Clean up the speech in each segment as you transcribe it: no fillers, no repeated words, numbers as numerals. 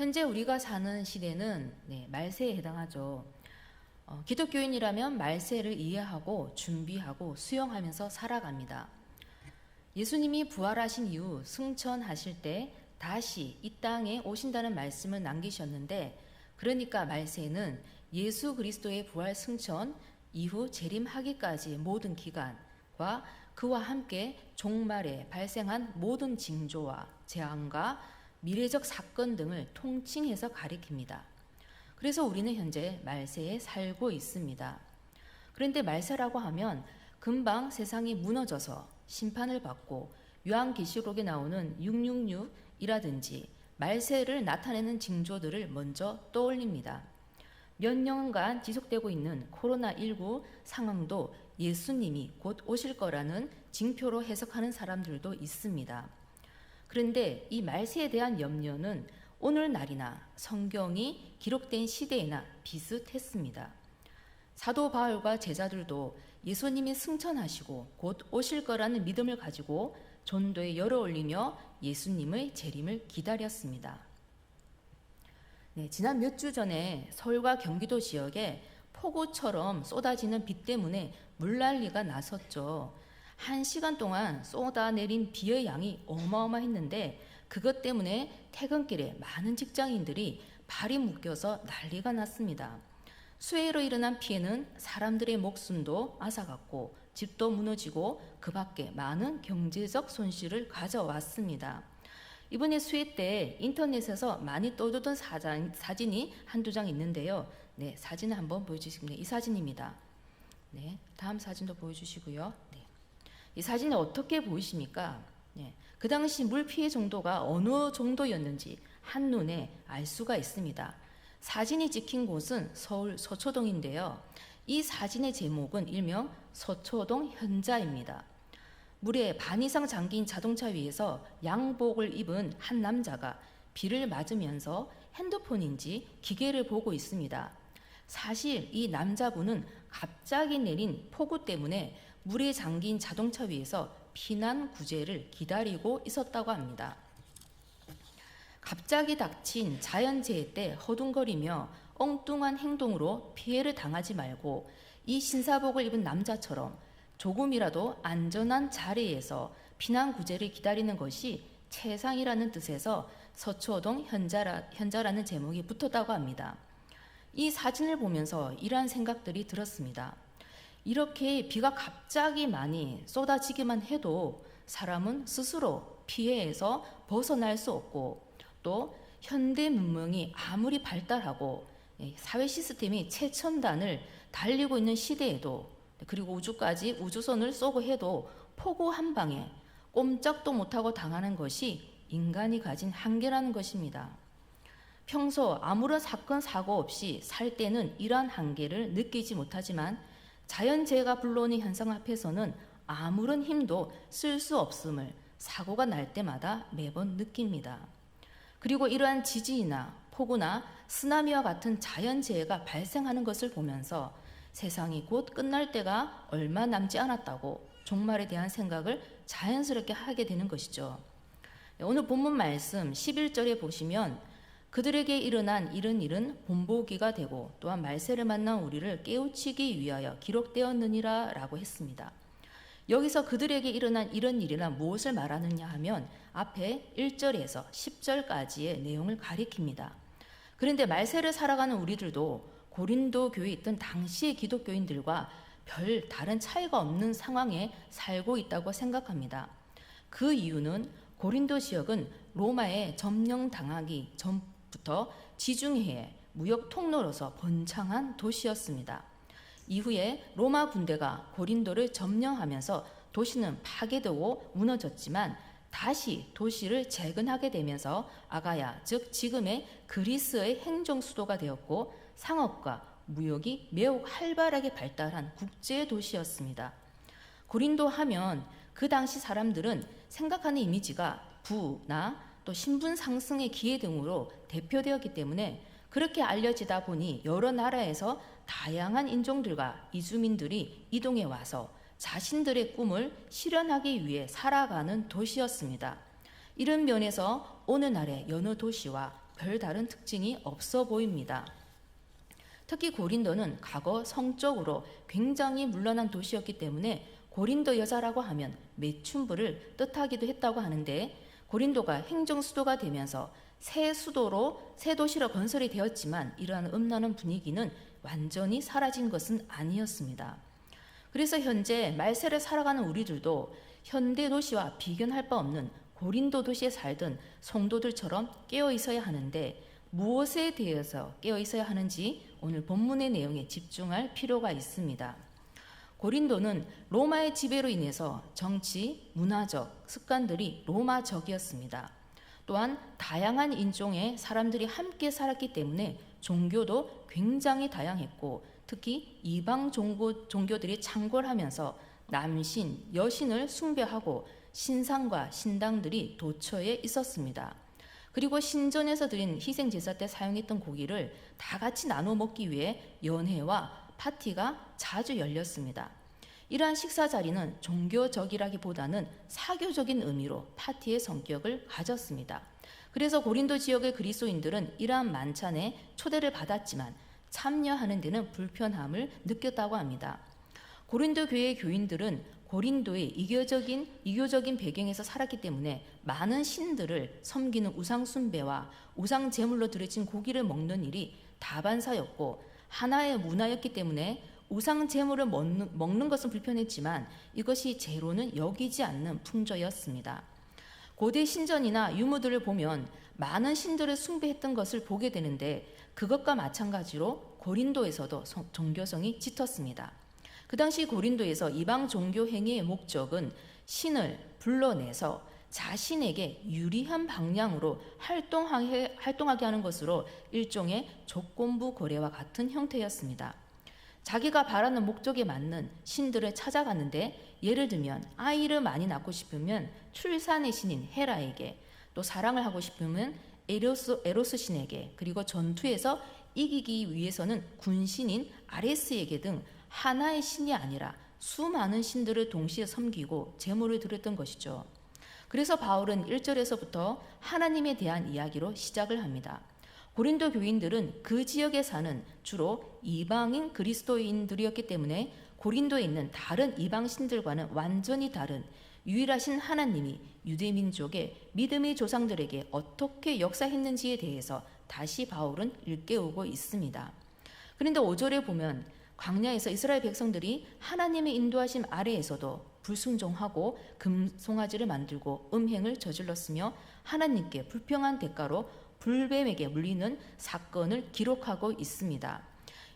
현재 우리가 사는 시대는 말세에 해당하죠. 기독교인이라면 말세를 이해하고 준비하고 수용하면서 살아갑니다. 예수님이 부활하신 이후 승천하실 때 다시 이 땅에 오신다는 말씀을 남기셨는데, 그러니까 말세는 예수 그리스도의 부활 승천 이후 재림하기까지의 모든 기간과 그와 함께 종말에 발생한 모든 징조와 재앙과 미래적 사건 등을 통칭해서 가리킵니다. 그래서 우리는 현재 말세에 살고 있습니다. 그런데 말세라고 하면 금방 세상이 무너져서 심판을 받고 요한계시록에 나오는 666이라든지 말세를 나타내는 징조들을 먼저 떠올립니다. 몇 년간 지속되고 있는 코로나19 상황도 예수님이 곧 오실 거라는 징표로 해석하는 사람들도 있습니다. 그런데 이 말세에 대한 염려는 오늘날이나 성경이 기록된 시대에나 비슷했습니다. 사도 바울과 제자들도 예수님이 승천하시고 곧 오실 거라는 믿음을 가지고 전도에 열어올리며 예수님의 재림을 기다렸습니다. 지난 몇 주 전에 서울과 경기도 지역에 폭우처럼 쏟아지는 비 때문에 물난리가 났었죠. 1시간 동안 쏟아내린 비의 양이 어마어마했는데 그것 때문에 퇴근길에 많은 직장인들이 발이 묶여서 난리가 났습니다. 수해로 일어난 피해는 사람들의 목숨도 앗아갔고 집도 무너지고 그 밖에 많은 경제적 손실을 가져왔습니다. 이번에 수해 때 인터넷에서 많이 떠도던 사진이 한두 장 있는데요. 사진을 한번 보여주시면 이 사진입니다. 다음 사진도 보여주시고요. 이 사진이 어떻게 보이십니까? 그 당시 물 피해 정도가 어느 정도였는지 한눈에 알 수가 있습니다. 사진이 찍힌 곳은 서울 서초동인데요. 이 사진의 제목은 일명 서초동 현자입니다. 물에 반 이상 잠긴 자동차 위에서 양복을 입은 한 남자가 비를 맞으면서 핸드폰인지 기계를 보고 있습니다. 사실 이 남자분은 갑자기 내린 폭우 때문에 물에 잠긴 자동차 위에서 피난 구제를 기다리고 있었다고 합니다. 갑자기 닥친 자연재해 때 허둥거리며 엉뚱한 행동으로 피해를 당하지 말고 이 신사복을 입은 남자처럼 조금이라도 안전한 자리에서 피난 구제를 기다리는 것이 최상이라는 뜻에서 서초동 현자라는 제목이 붙었다고 합니다. 이 사진을 보면서 이러한 생각들이 들었습니다. 이렇게 비가 갑자기 많이 쏟아지기만 해도 사람은 스스로 피해에서 벗어날 수 없고, 또 현대 문명이 아무리 발달하고 사회 시스템이 최첨단을 달리고 있는 시대에도, 그리고 우주까지 우주선을 쏘고 해도 폭우 한 방에 꼼짝도 못하고 당하는 것이 인간이 가진 한계라는 것입니다. 평소 아무런 사건 사고 없이 살 때는 이러한 한계를 느끼지 못하지만 자연재해가 불러오는 현상 앞에서는 아무런 힘도 쓸 수 없음을 사고가 날 때마다 매번 느낍니다. 그리고 이러한 지진이나 폭우나 쓰나미와 같은 자연재해가 발생하는 것을 보면서 세상이 곧 끝날 때가 얼마 남지 않았다고 종말에 대한 생각을 자연스럽게 하게 되는 것이죠. 오늘 본문 말씀 11절에 보시면 그들에게 일어난 이런 일은 본보기가 되고 또한 말세를 만난 우리를 깨우치기 위하여 기록되었느니라 라고 했습니다. 여기서 그들에게 일어난 이런 일이란 무엇을 말하느냐 하면 앞에 1절에서 10절까지의 내용을 가리킵니다. 그런데 말세를 살아가는 우리들도 고린도 교회에 있던 당시의 기독교인들과 별 다른 차이가 없는 상황에 살고 있다고 생각합니다. 그 이유는 고린도 지역은 로마에 점령당하기 전부터 지중해의 무역 통로로서 번창한 도시였습니다. 이후에 로마 군대가 고린도를 점령하면서 도시는 파괴되고 무너졌지만 다시 도시를 재건하게 되면서 아가야, 즉 지금의 그리스의 행정 수도가 되었고 상업과 무역이 매우 활발하게 발달한 국제 도시였습니다. 고린도 하면 그 당시 사람들은 생각하는 이미지가 부나 또 신분 상승의 기회 등으로 대표되었기 때문에 그렇게 알려지다 보니 여러 나라에서 다양한 인종들과 이주민들이 이동해 와서 자신들의 꿈을 실현하기 위해 살아가는 도시였습니다. 이런 면에서 오늘날의 여느 도시와 별다른 특징이 없어 보입니다. 특히 고린도는 과거 성적으로 굉장히 문란한 도시였기 때문에 고린도 여자라고 하면 매춘부를 뜻하기도 했다고 하는데, 고린도가 행정 수도가 되면서 새 도시로 건설이 되었지만 이러한 음란한 분위기는 완전히 사라진 것은 아니었습니다. 그래서 현재 말세를 살아가는 우리들도 현대 도시와 비견할 바 없는 고린도 도시에 살던 성도들처럼 깨어 있어야 하는데, 무엇에 대해서 깨어 있어야 하는지 오늘 본문의 내용에 집중할 필요가 있습니다. 고린도는 로마의 지배로 인해서 정치, 문화적 습관들이 로마적이었습니다. 또한 다양한 인종의 사람들이 함께 살았기 때문에 종교도 굉장히 다양했고, 특히 이방 종교들이 창궐하면서 남신, 여신을 숭배하고 신상과 신당들이 도처에 있었습니다. 그리고 신전에서 드린 희생제사 때 사용했던 고기를 다 같이 나눠 먹기 위해 연회와 파티가 자주 열렸습니다. 이러한 식사 자리는 종교적이라기보다는 사교적인 의미로 파티의 성격을 가졌습니다. 그래서 고린도 지역의 그리스도인들은 이러한 만찬에 초대를 받았지만 참여하는 데는 불편함을 느꼈다고 합니다. 고린도 교회의 교인들은 고린도의 이교적인 배경에서 살았기 때문에 많은 신들을 섬기는 우상 숭배와 우상 제물로 드려진 고기를 먹는 일이 다반사였고 하나의 문화였기 때문에 우상 제물을 먹는 것은 불편했지만 이것이 죄로는 여기지 않는 풍조였습니다. 고대 신전이나 유물들을 보면 많은 신들을 숭배했던 것을 보게 되는데, 그것과 마찬가지로 고린도에서도 종교성이 짙었습니다. 그 당시 고린도에서 이방 종교 행위의 목적은 신을 불러내서 자신에게 유리한 방향으로 활동하게 하는 것으로 일종의 조건부 거래와 같은 형태였습니다. 자기가 바라는 목적에 맞는 신들을 찾아갔는데, 예를 들면 아이를 많이 낳고 싶으면 출산의 신인 헤라에게, 또 사랑을 하고 싶으면 에로스 신에게, 그리고 전투에서 이기기 위해서는 군신인 아레스에게 등 하나의 신이 아니라 수많은 신들을 동시에 섬기고 제물을 드렸던 것이죠. 그래서 바울은 1절에서부터 하나님에 대한 이야기로 시작을 합니다. 고린도 교인들은 그 지역에 사는 주로 이방인 그리스도인들이었기 때문에 고린도에 있는 다른 이방 신들과는 완전히 다른 유일하신 하나님이 유대민족의 믿음의 조상들에게 어떻게 역사했는지에 대해서 다시 바울은 일깨우고 있습니다. 그런데 5절에 보면 광야에서 이스라엘 백성들이 하나님의 인도하심 아래에서도 불순종하고 금송아지를 만들고 음행을 저질렀으며 하나님께 불평한 대가로 불뱀에게 물리는 사건을 기록하고 있습니다.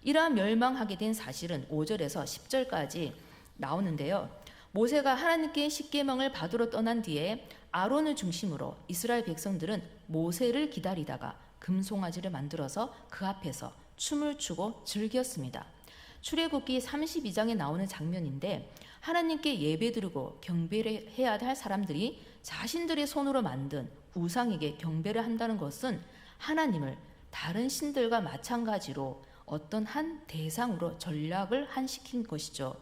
이러한 멸망하게 된 사실은 5절에서 10절까지 나오는데요. 모세가 하나님께 십계명을 받으러 떠난 뒤에 아론을 중심으로 이스라엘 백성들은 모세를 기다리다가 금송아지를 만들어서 그 앞에서 춤을 추고 즐겼습니다. 출애굽기 32장에 나오는 장면인데, 하나님께 예배드리고 경배를 해야 할 사람들이 자신들의 손으로 만든 우상에게 경배를 한다는 것은 하나님을 다른 신들과 마찬가지로 어떤 한 대상으로 전락을 시킨 것이죠.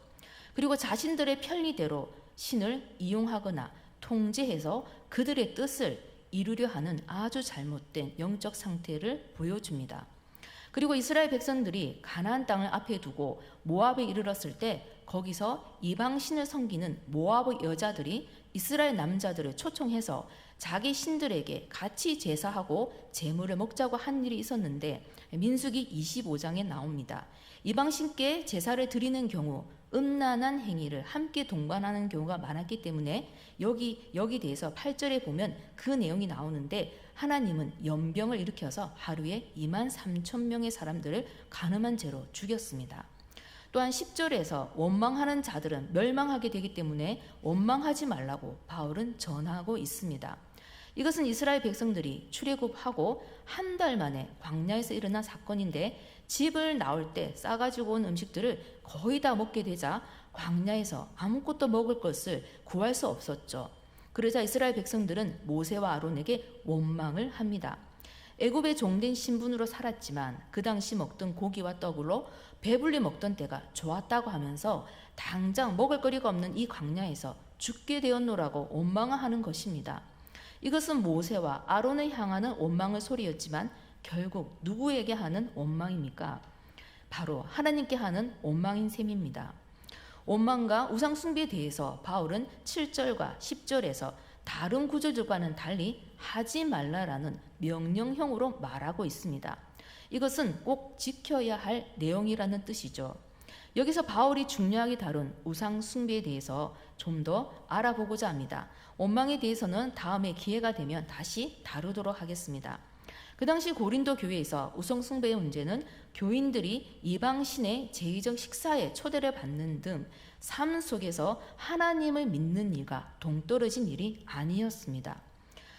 그리고 자신들의 편리대로 신을 이용하거나 통제해서 그들의 뜻을 이루려 하는 아주 잘못된 영적 상태를 보여줍니다. 그리고 이스라엘 백성들이 가나안 땅을 앞에 두고 모압에 이르렀을 때 거기서 이방 신을 섬기는 모압의 여자들이 이스라엘 남자들을 초청해서 자기 신들에게 같이 제사하고 제물을 먹자고 한 일이 있었는데, 민수기 25장에 나옵니다. 이방 신께 제사를 드리는 경우 음란한 행위를 함께 동반하는 경우가 많았기 때문에 여기 대해서 8절에 보면 그 내용이 나오는데, 하나님은 연병을 일으켜서 하루에 23,000명의 사람들을 간음한 죄로 죽였습니다. 또한 10절에서 원망하는 자들은 멸망하게 되기 때문에 원망하지 말라고 바울은 전하고 있습니다. 이것은 이스라엘 백성들이 출애굽하고 한 달 만에 광야에서 일어난 사건인데, 집을 나올 때 싸가지고 온 음식들을 거의 다 먹게 되자 광야에서 아무것도 먹을 것을 구할 수 없었죠. 그러자 이스라엘 백성들은 모세와 아론에게 원망을 합니다. 애굽의 종된 신분으로 살았지만 그 당시 먹던 고기와 떡으로 배불리 먹던 때가 좋았다고 하면서 당장 먹을 거리가 없는 이 광야에서 죽게 되었노라고 원망하는 것입니다. 이것은 모세와 아론을 향하는 원망의 소리였지만 결국 누구에게 하는 원망입니까? 바로 하나님께 하는 원망인 셈입니다. 원망과 우상 숭배에 대해서 바울은 7절과 10절에서 다른 구절들과는 달리 하지 말라라는 명령형으로 말하고 있습니다. 이것은 꼭 지켜야 할 내용이라는 뜻이죠. 여기서 바울이 중요하게 다룬 우상 숭배에 대해서 좀 더 알아보고자 합니다. 원망에 대해서는 다음에 기회가 되면 다시 다루도록 하겠습니다. 그 당시 고린도 교회에서 우상 숭배의 문제는 교인들이 이방신의 제의적 식사에 초대를 받는 등 삶 속에서 하나님을 믿는 일과 동떨어진 일이 아니었습니다.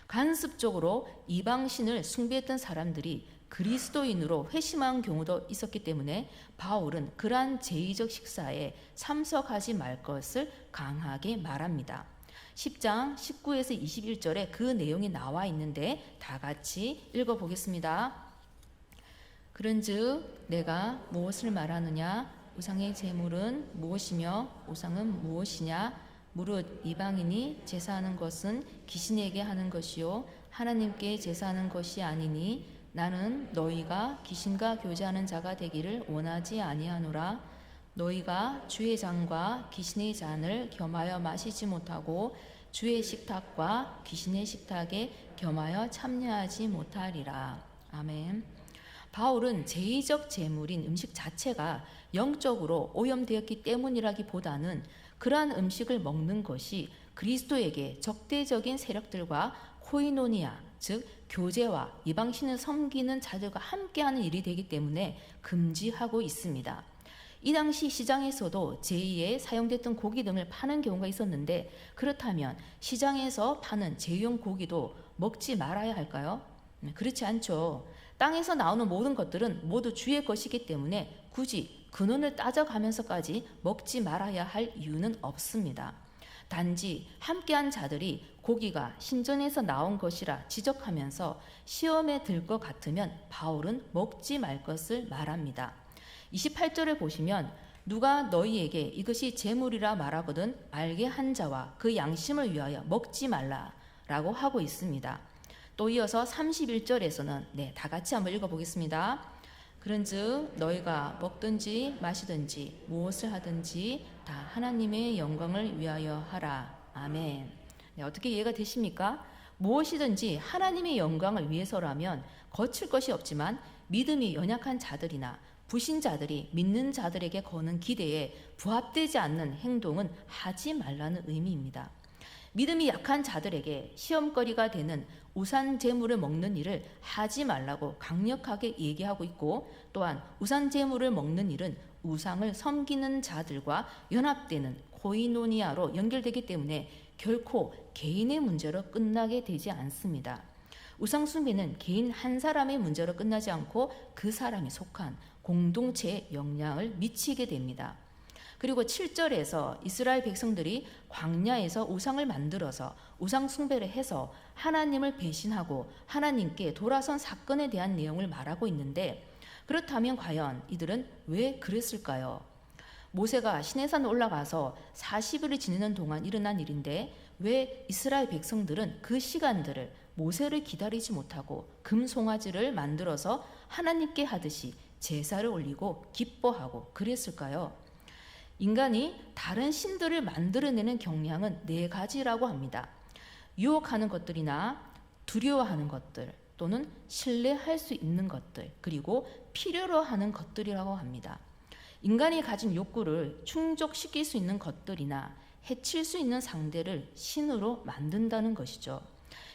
간습적으로 이방신을 숭배했던 사람들이 그리스도인으로 회심한 경우도 있었기 때문에 바울은 그러한 제의적 식사에 참석하지 말 것을 강하게 말합니다. 10장 19에서 21절에 그 내용이 나와 있는데 다 같이 읽어보겠습니다. 그런즉 내가 무엇을 말하느냐? 우상의 제물은 무엇이며 우상은 무엇이냐? 무릇 이방인이 제사하는 것은 귀신에게 하는 것이요 하나님께 제사하는 것이 아니니 나는 너희가 귀신과 교제하는 자가 되기를 원하지 아니하노라. 너희가 주의 잔과 귀신의 잔을 겸하여 마시지 못하고 주의 식탁과 귀신의 식탁에 겸하여 참여하지 못하리라. 아멘. 바울은 제의적 제물인 음식 자체가 영적으로 오염되었기 때문이라기보다는 그러한 음식을 먹는 것이 그리스도에게 적대적인 세력들과 코이노니아, 즉 교제와 이방신을 섬기는 자들과 함께하는 일이 되기 때문에 금지하고 있습니다. 이 당시 시장에서도 제2에 사용됐던 고기 등을 파는 경우가 있었는데 그렇다면 시장에서 파는 제용 고기도 먹지 말아야 할까요? 그렇지 않죠. 땅에서 나오는 모든 것들은 모두 주의 것이기 때문에 굳이 근원을 따져가면서까지 먹지 말아야 할 이유는 없습니다. 단지 함께한 자들이 고기가 신전에서 나온 것이라 지적하면서 시험에 들 것 같으면 바울은 먹지 말 것을 말합니다. 28절을 보시면 누가 너희에게 이것이 제물이라 말하거든 알게 한 자와 그 양심을 위하여 먹지 말라라고 하고 있습니다. 또 이어서 31절에서는 다 같이 한번 읽어보겠습니다. 그런즉 너희가 먹든지 마시든지 무엇을 하든지 다 하나님의 영광을 위하여 하라. 아멘. 어떻게 이해가 되십니까? 무엇이든지 하나님의 영광을 위해서라면 거칠 것이 없지만 믿음이 연약한 자들이나 불신자들이 믿는 자들에게 거는 기대에 부합되지 않는 행동은 하지 말라는 의미입니다. 믿음이 약한 자들에게 시험거리가 되는 우상 제물을 먹는 일을 하지 말라고 강력하게 얘기하고 있고 또한 우상 제물을 먹는 일은 우상을 섬기는 자들과 연합되는 코이노니아로 연결되기 때문에 결코 개인의 문제로 끝나게 되지 않습니다. 우상 숭배는 개인 한 사람의 문제로 끝나지 않고 그 사람이 속한 공동체에 영향을 미치게 됩니다. 그리고 7절에서 이스라엘 백성들이 광야에서 우상을 만들어서 우상 숭배를 해서 하나님을 배신하고 하나님께 돌아선 사건에 대한 내용을 말하고 있는데 그렇다면 과연 이들은 왜 그랬을까요? 모세가 시내산 올라가서 40일을 지내는 동안 일어난 일인데 왜 이스라엘 백성들은 그 시간들을 모세를 기다리지 못하고 금송아지를 만들어서 하나님께 하듯이 제사를 올리고 기뻐하고 그랬을까요? 인간이 다른 신들을 만들어내는 경향은 4가지라고 합니다. 유혹하는 것들이나 두려워하는 것들 또는 신뢰할 수 있는 것들 그리고 필요로 하는 것들이라고 합니다. 인간이 가진 욕구를 충족시킬 수 있는 것들이나 해칠 수 있는 상대를 신으로 만든다는 것이죠.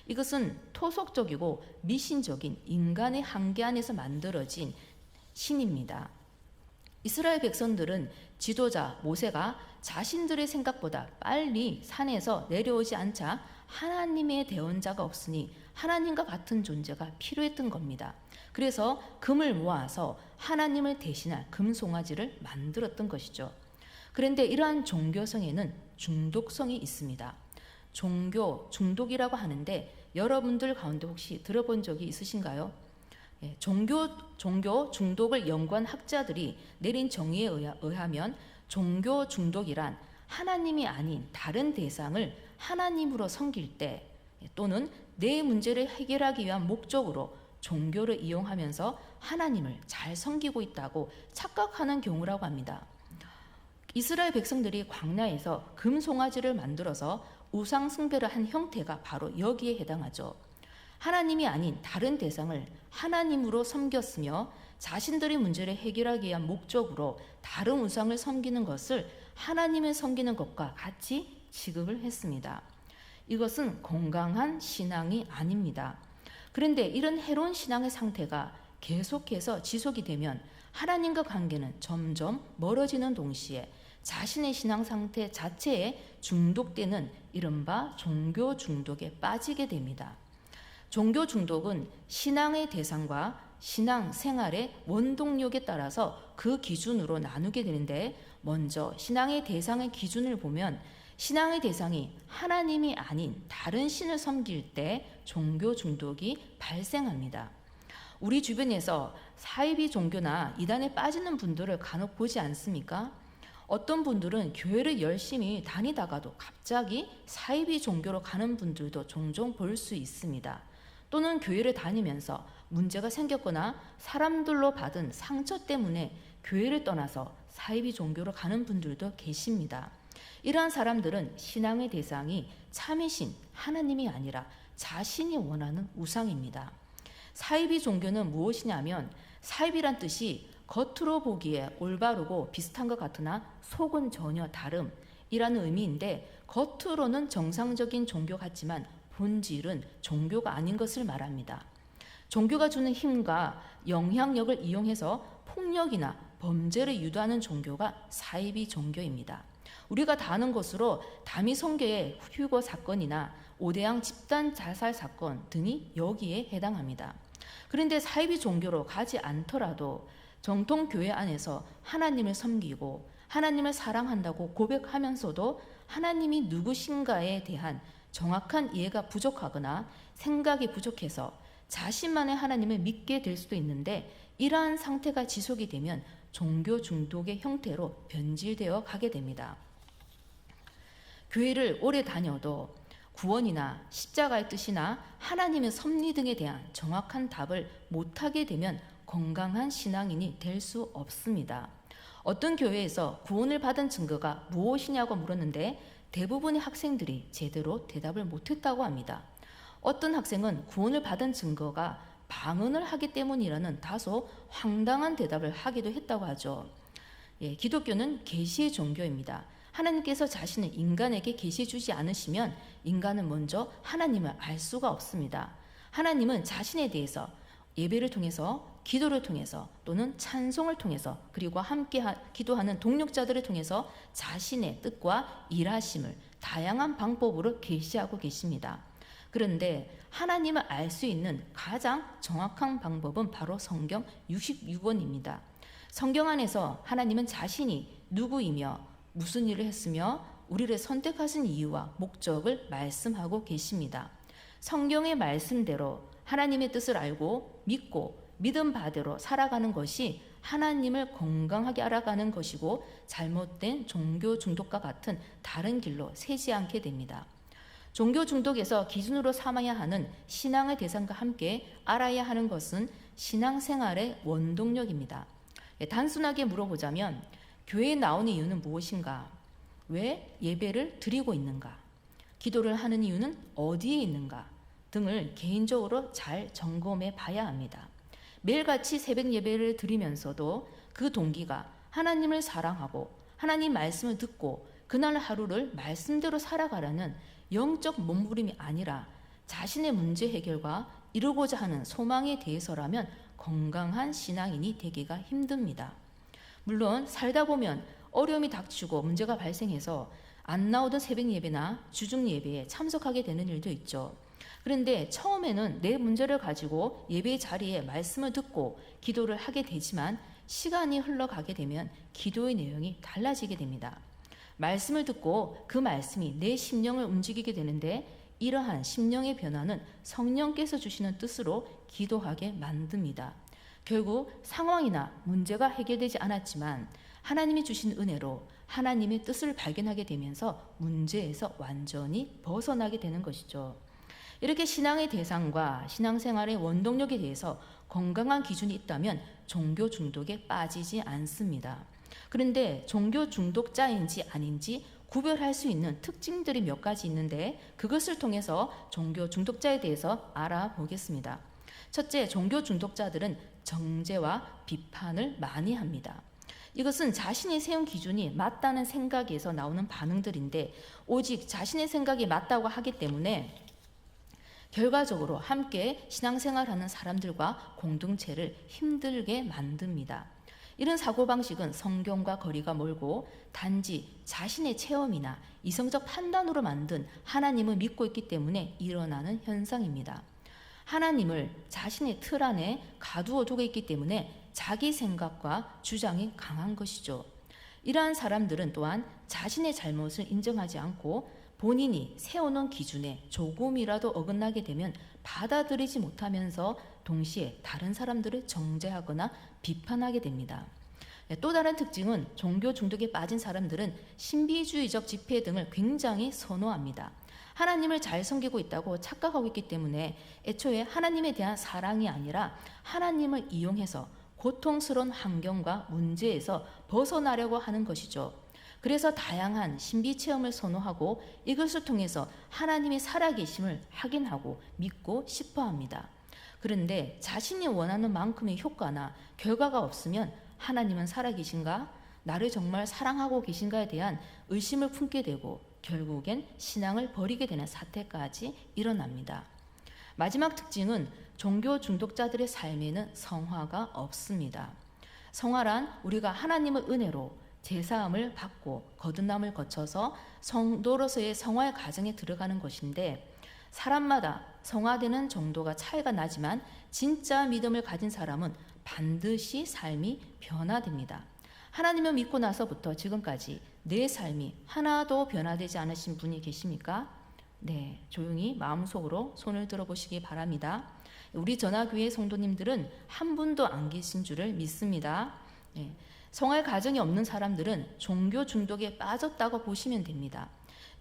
이것은 토속적이고 미신적인 인간의 한계 안에서 만들어진 신입니다. 이스라엘 백성들은 지도자 모세가 자신들의 생각보다 빨리 산에서 내려오지 않자 하나님의 대언자가 없으니 하나님과 같은 존재가 필요했던 겁니다. 그래서 금을 모아서 하나님을 대신할 금송아지를 만들었던 것이죠. 그런데 이러한 종교성에는 중독성이 있습니다. 종교 중독이라고 하는데 여러분들 가운데 혹시 들어본 적이 있으신가요? 종교 중독을 연구한 학자들이 내린 정의에 의하면 종교 중독이란 하나님이 아닌 다른 대상을 하나님으로 섬길 때 또는 내 문제를 해결하기 위한 목적으로 종교를 이용하면서 하나님을 잘 섬기고 있다고 착각하는 경우라고 합니다. 이스라엘 백성들이 광야에서 금송아지를 만들어서 우상 숭배를 한 형태가 바로 여기에 해당하죠. 하나님이 아닌 다른 대상을 하나님으로 섬겼으며 자신들의 문제를 해결하기 위한 목적으로 다른 우상을 섬기는 것을 하나님을 섬기는 것과 같이 취급을 했습니다. 이것은 건강한 신앙이 아닙니다. 그런데 이런 해로운 신앙의 상태가 계속해서 지속이 되면 하나님과 관계는 점점 멀어지는 동시에 자신의 신앙 상태 자체에 중독되는 이른바 종교 중독에 빠지게 됩니다. 종교 중독은 신앙의 대상과 신앙 생활의 원동력에 따라서 그 기준으로 나누게 되는데, 먼저 신앙의 대상의 기준을 보면 신앙의 대상이 하나님이 아닌 다른 신을 섬길 때 종교 중독이 발생합니다. 우리 주변에서 사이비 종교나 이단에 빠지는 분들을 간혹 보지 않습니까? 어떤 분들은 교회를 열심히 다니다가도 갑자기 사이비 종교로 가는 분들도 종종 볼 수 있습니다. 또는 교회를 다니면서 문제가 생겼거나 사람들로 받은 상처 때문에 교회를 떠나서 사이비 종교로 가는 분들도 계십니다. 이러한 사람들은 신앙의 대상이 참이신 하나님이 아니라 자신이 원하는 우상입니다. 사이비 종교는 무엇이냐면, 사이비란 뜻이 겉으로 보기에 올바르고 비슷한 것 같으나 속은 전혀 다름이라는 의미인데, 겉으로는 정상적인 종교 같지만 본질은 종교가 아닌 것을 말합니다. 종교가 주는 힘과 영향력을 이용해서 폭력이나 범죄를 유도하는 종교가 사이비 종교입니다. 우리가 다 아는 것으로 다미 선교의 휴거 사건이나 오대양 집단 자살 사건 등이 여기에 해당합니다. 그런데 사이비 종교로 가지 않더라도 정통 교회 안에서 하나님을 섬기고 하나님을 사랑한다고 고백하면서도 하나님이 누구신가에 대한 정확한 이해가 부족하거나 생각이 부족해서 자신만의 하나님을 믿게 될 수도 있는데, 이러한 상태가 지속이 되면 종교 중독의 형태로 변질되어 가게 됩니다. 교회를 오래 다녀도 구원이나 십자가의 뜻이나 하나님의 섭리 등에 대한 정확한 답을 못하게 되면 건강한 신앙인이 될 수 없습니다. 어떤 교회에서 구원을 받은 증거가 무엇이냐고 물었는데 대부분의 학생들이 제대로 대답을 못했다고 합니다. 어떤 학생은 구원을 받은 증거가 방언을 하기 때문이라는 다소 황당한 대답을 하기도 했다고 하죠. 기독교는 계시의 종교입니다. 하나님께서 자신을 인간에게 계시해 주지 않으시면 인간은 먼저 하나님을 알 수가 없습니다. 하나님은 자신에 대해서 예배를 통해서, 기도를 통해서, 또는 찬송을 통해서, 그리고 함께 기도하는 동력자들을 통해서 자신의 뜻과 일하심을 다양한 방법으로 계시하고 계십니다. 그런데 하나님을 알 수 있는 가장 정확한 방법은 바로 성경 66권입니다. 성경 안에서 하나님은 자신이 누구이며 무슨 일을 했으며 우리를 선택하신 이유와 목적을 말씀하고 계십니다. 성경의 말씀대로 하나님의 뜻을 알고 믿고 믿음 바대로 살아가는 것이 하나님을 건강하게 알아가는 것이고, 잘못된 종교 중독과 같은 다른 길로 새지 않게 됩니다. 종교 중독에서 기준으로 삼아야 하는 신앙의 대상과 함께 알아야 하는 것은 신앙생활의 원동력입니다. 단순하게 물어보자면 교회에 나오는 이유는 무엇인가? 왜 예배를 드리고 있는가? 기도를 하는 이유는 어디에 있는가? 등을 개인적으로 잘 점검해 봐야 합니다. 매일같이 새벽 예배를 드리면서도 그 동기가 하나님을 사랑하고 하나님 말씀을 듣고 그날 하루를 말씀대로 살아가라는 영적 몸부림이 아니라 자신의 문제 해결과 이루고자 하는 소망에 대해서라면 건강한 신앙인이 되기가 힘듭니다. 물론 살다 보면 어려움이 닥치고 문제가 발생해서 안 나오던 새벽 예배나 주중 예배에 참석하게 되는 일도 있죠. 그런데 처음에는 내 문제를 가지고 예배의 자리에 말씀을 듣고 기도를 하게 되지만 시간이 흘러가게 되면 기도의 내용이 달라지게 됩니다. 말씀을 듣고 그 말씀이 내 심령을 움직이게 되는데, 이러한 심령의 변화는 성령께서 주시는 뜻으로 기도하게 만듭니다. 결국 상황이나 문제가 해결되지 않았지만 하나님이 주신 은혜로 하나님의 뜻을 발견하게 되면서 문제에서 완전히 벗어나게 되는 것이죠. 이렇게 신앙의 대상과 신앙생활의 원동력에 대해서 건강한 기준이 있다면 종교 중독에 빠지지 않습니다. 그런데 종교 중독자인지 아닌지 구별할 수 있는 특징들이 몇 가지 있는데 그것을 통해서 종교 중독자에 대해서 알아보겠습니다. 첫째, 종교 중독자들은 정죄와 비판을 많이 합니다. 이것은 자신이 세운 기준이 맞다는 생각에서 나오는 반응들인데 오직 자신의 생각이 맞다고 하기 때문에 결과적으로 함께 신앙생활하는 사람들과 공동체를 힘들게 만듭니다. 이런 사고방식은 성경과 거리가 멀고 단지 자신의 체험이나 이성적 판단으로 만든 하나님을 믿고 있기 때문에 일어나는 현상입니다. 하나님을 자신의 틀 안에 가두어 두고 있기 때문에 자기 생각과 주장이 강한 것이죠. 이러한 사람들은 또한 자신의 잘못을 인정하지 않고 본인이 세워놓은 기준에 조금이라도 어긋나게 되면 받아들이지 못하면서 동시에 다른 사람들을 정죄하거나 비판하게 됩니다. 또 다른 특징은 종교 중독에 빠진 사람들은 신비주의적 집회 등을 굉장히 선호합니다. 하나님을 잘 섬기고 있다고 착각하고 있기 때문에 애초에 하나님에 대한 사랑이 아니라 하나님을 이용해서 고통스러운 환경과 문제에서 벗어나려고 하는 것이죠. 그래서 다양한 신비 체험을 선호하고 이것을 통해서 하나님이 살아계심을 확인하고 믿고 싶어 합니다. 그런데 자신이 원하는 만큼의 효과나 결과가 없으면 하나님은 살아계신가? 나를 정말 사랑하고 계신가에 대한 의심을 품게 되고 결국엔 신앙을 버리게 되는 사태까지 일어납니다. 마지막 특징은 종교 중독자들의 삶에는 성화가 없습니다. 성화란 우리가 하나님의 은혜로 제사함을 받고 거듭남을 거쳐서 성도로서의 성화의 과정에 들어가는 것인데 사람마다 성화되는 정도가 차이가 나지만 진짜 믿음을 가진 사람은 반드시 삶이 변화됩니다. 하나님을 믿고 나서부터 지금까지 내 삶이 하나도 변화되지 않으신 분이 계십니까? 네, 조용히 마음속으로 손을 들어보시기 바랍니다. 우리 전화교회 성도님들은 한 분도 안 계신 줄을 믿습니다. 네, 성화의 과정이 없는 사람들은 종교 중독에 빠졌다고 보시면 됩니다.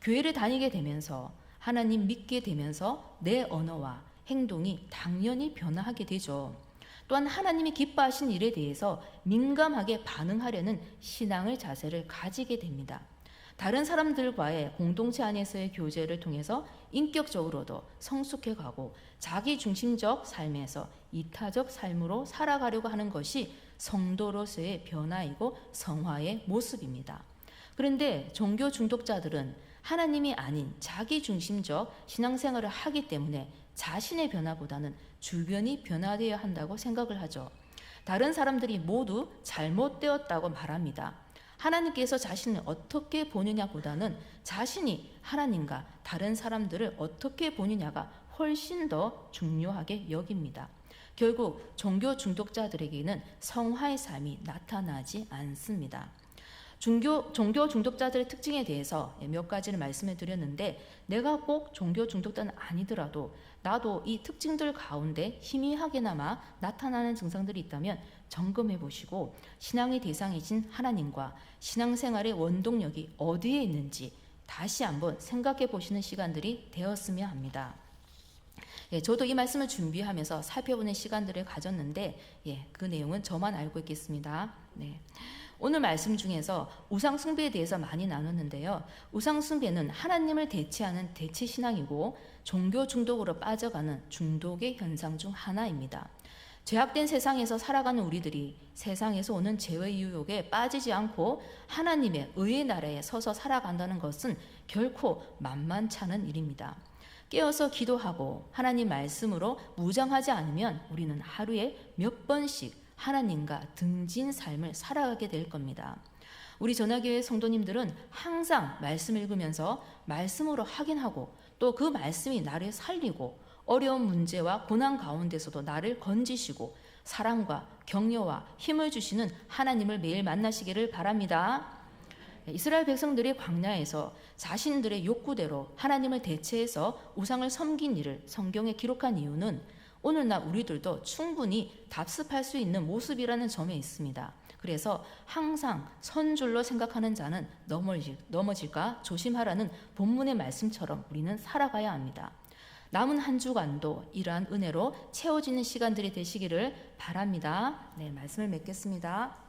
교회를 다니게 되면서 하나님 믿게 되면서 내 언어와 행동이 당연히 변화하게 되죠. 또한 하나님이 기뻐하신 일에 대해서 민감하게 반응하려는 신앙의 자세를 가지게 됩니다. 다른 사람들과의 공동체 안에서의 교제를 통해서 인격적으로도 성숙해가고 자기중심적 삶에서 이타적 삶으로 살아가려고 하는 것이 성도로서의 변화이고 성화의 모습입니다. 그런데 종교 중독자들은 하나님이 아닌 자기중심적 신앙생활을 하기 때문에 자신의 변화보다는 주변이 변화되어야 한다고 생각을 하죠. 다른 사람들이 모두 잘못되었다고 말합니다. 하나님께서 자신을 어떻게 보느냐보다는 자신이 하나님과 다른 사람들을 어떻게 보느냐가 훨씬 더 중요하게 여깁니다. 결국 종교 중독자들에게는 성화의 삶이 나타나지 않습니다. 종교 중독자들의 특징에 대해서 몇 가지를 말씀을 드렸는데 내가 꼭 종교 중독자는 아니더라도 나도 이 특징들 가운데 희미하게나마 나타나는 증상들이 있다면 점검해 보시고 신앙의 대상이신 하나님과 신앙생활의 원동력이 어디에 있는지 다시 한번 생각해 보시는 시간들이 되었으면 합니다. 저도 이 말씀을 준비하면서 살펴보는 시간들을 가졌는데 그 내용은 저만 알고 있겠습니다. 오늘 말씀 중에서 우상 숭배에 대해서 많이 나눴는데요. 우상 숭배는 하나님을 대체하는 대체 신앙이고 종교 중독으로 빠져가는 중독의 현상 중 하나입니다. 죄악된 세상에서 살아가는 우리들이 세상에서 오는 죄의 유혹에 빠지지 않고 하나님의 의의 나라에 서서 살아간다는 것은 결코 만만찮은 일입니다. 깨어서 기도하고 하나님 말씀으로 무장하지 않으면 우리는 하루에 몇 번씩 하나님과 등진 삶을 살아가게 될 겁니다. 우리 전화교회 성도님들은 항상 말씀 읽으면서 말씀으로 확인하고 또 그 말씀이 나를 살리고 어려운 문제와 고난 가운데서도 나를 건지시고 사랑과 격려와 힘을 주시는 하나님을 매일 만나시기를 바랍니다. 이스라엘 백성들이 광야에서 자신들의 욕구대로 하나님을 대체해서 우상을 섬긴 일을 성경에 기록한 이유는 오늘날 우리들도 충분히 답습할 수 있는 모습이라는 점에 있습니다. 그래서 항상 선줄로 생각하는 자는 넘어질까 조심하라는 본문의 말씀처럼 우리는 살아가야 합니다. 남은 한 주간도 이러한 은혜로 채워지는 시간들이 되시기를 바랍니다. 네, 말씀을 맺겠습니다.